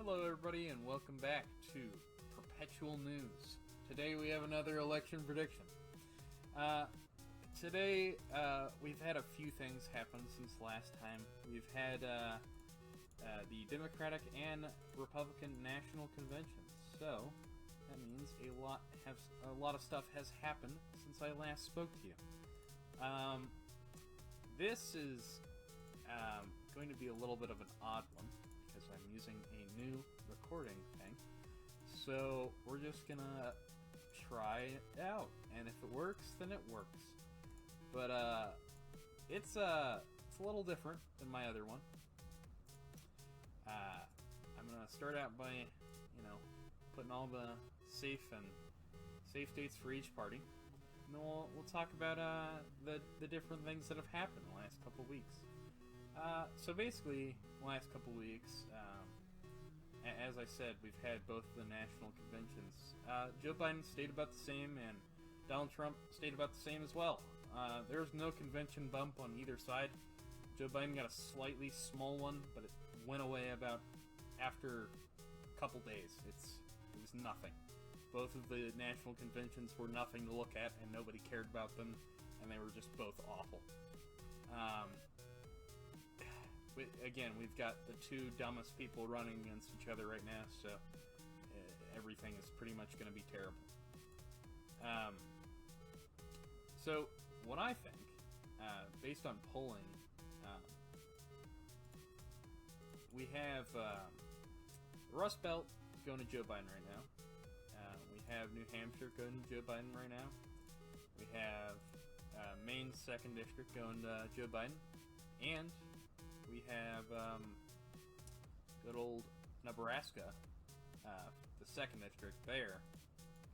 Hello everybody and welcome back to Perpetual News. Today we have another election prediction. Today we've had a few things happen since last time. We've had the Democratic and Republican national conventions. So that means a lot of stuff has happened since I last spoke to you. This is going to be a little bit of an odd one, because I'm using a new recording thing. So we're just gonna try it out, and if it works, then it works. But it's a little different than my other one. I'm gonna start out by, putting all the safe dates for each party, and then we'll talk about the different things that have happened the last couple weeks. So basically, the last couple weeks, as I said, we've had both the national conventions. Joe Biden stayed about the same, and Donald Trump stayed about the same as well. There was no convention bump on either side. Joe Biden got a slightly small one, but it went away about after a couple days. It was nothing. Both of the national conventions were nothing to look at, and nobody cared about them, and they were just both awful. Again, we've got the two dumbest people running against each other right now, so everything is pretty much going to be terrible. So, what I think, based on polling, we have Rust Belt going to Joe Biden right now. We have New Hampshire going to Joe Biden right now. We have Maine's 2nd District going to Joe Biden. And we have good old Nebraska, the 2nd District there,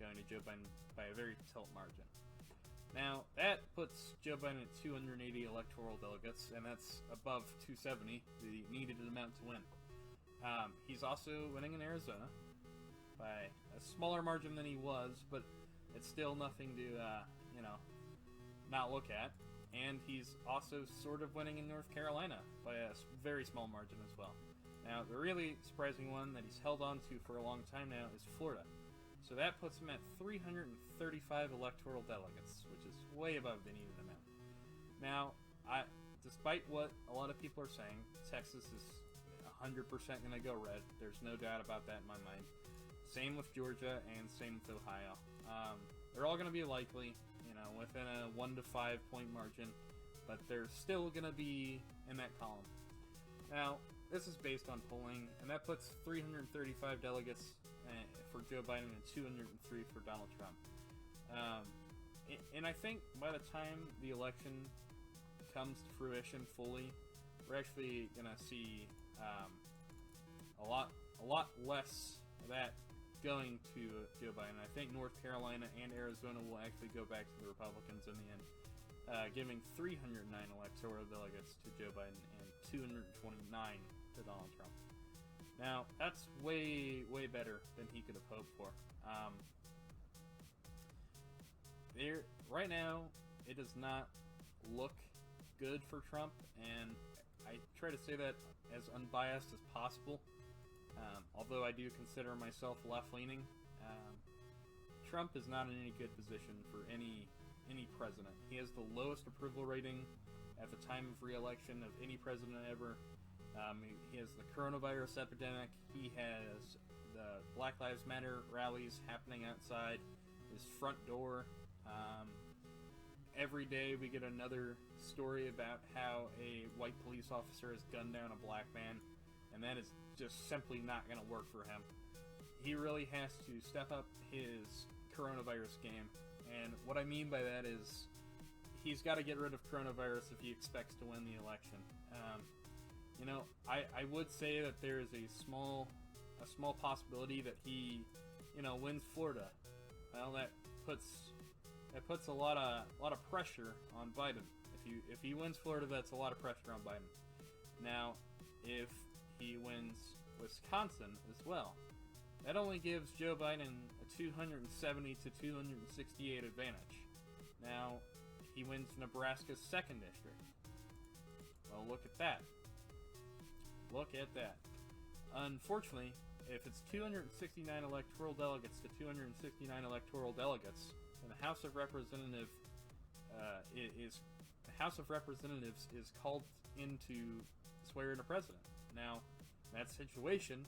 going to Joe Biden by a very tight margin. Now, that puts Joe Biden at 280 electoral delegates, and that's above 270, the needed amount to win. He's also winning in Arizona by a smaller margin than he was, but it's still nothing to, not look at. And he's also sort of winning in North Carolina by a very small margin as well. Now, the really surprising one that he's held on to for a long time now is Florida. So that puts him at 335 electoral delegates, which is way above the needed amount. Now, despite what a lot of people are saying, Texas is 100% going to go red. There's no doubt about that in my mind. Same with Georgia and same with Ohio. They're all going to be likely, within a 1 to 5 point margin, but they're still going to be in that column. Now, this is based on polling, and that puts 335 delegates for Joe Biden and 203 for Donald Trump. And I think by the time the election comes to fruition fully, we're actually going to see a lot less of that going to Joe Biden. I think North Carolina and Arizona will actually go back to the Republicans in the end, giving 309 electoral delegates to Joe Biden and 229 to Donald Trump. Now, that's way, way better than he could have hoped for. Right now, it does not look good for Trump, and I try to say that as unbiased as possible. Although I do consider myself left-leaning, Trump is not in any good position for any president. He has the lowest approval rating at the time of re-election of any president ever. He has the coronavirus epidemic. He has the Black Lives Matter rallies happening outside his front door. Every day we get another story about how a white police officer has gunned down a black man, and that is just simply not going to work for him. He really has to step up his coronavirus game, and what I mean by that is he's got to get rid of coronavirus if he expects to win the election. I would say that there is a small possibility that he, wins Florida. Well, that puts a lot of pressure on Biden. If he wins Florida, that's a lot of pressure on Biden. Now, if he wins Wisconsin as well, that only gives Joe Biden a 270 to 268 advantage. Now, he wins Nebraska's 2nd district. Well, look at that. Look at that. Unfortunately, if it's 269 electoral delegates to 269 electoral delegates, then the House of Representatives is called in to swear in a president. Now, in that situation,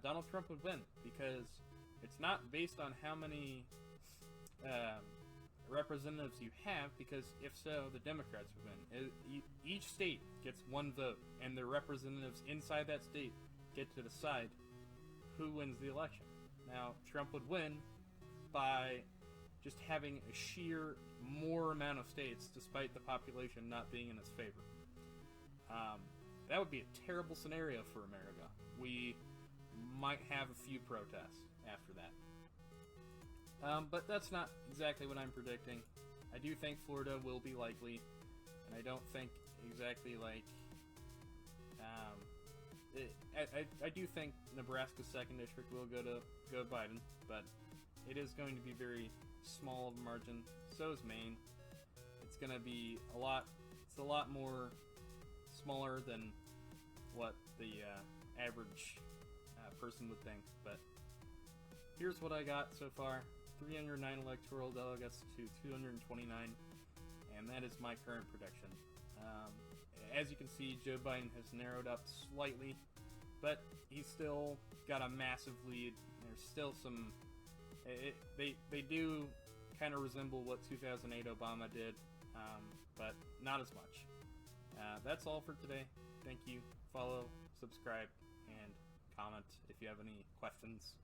Donald Trump would win because it's not based on how many representatives you have, because if so, the Democrats would win. Each state gets one vote, and the representatives inside that state get to decide who wins the election. Now, Trump would win by just having a sheer more amount of states, despite the population not being in his favor. That would be a terrible scenario for America. We might have a few protests after that. But that's not exactly what I'm predicting. I do think Florida will be likely, and I don't think exactly like... I do think Nebraska's 2nd district will go to Biden, but it is going to be very small of a margin. So is Maine. It's going to be a lot more smaller than what the average person would think. But here's what I got so far: 309 electoral delegates to 229, and that is my current prediction. As you can see, Joe Biden has narrowed up slightly, but he's still got a massive lead. There's still some... They do kind of resemble what 2008 Obama did, but not as much. That's all for today. Thank you. Follow, subscribe, and comment if you have any questions.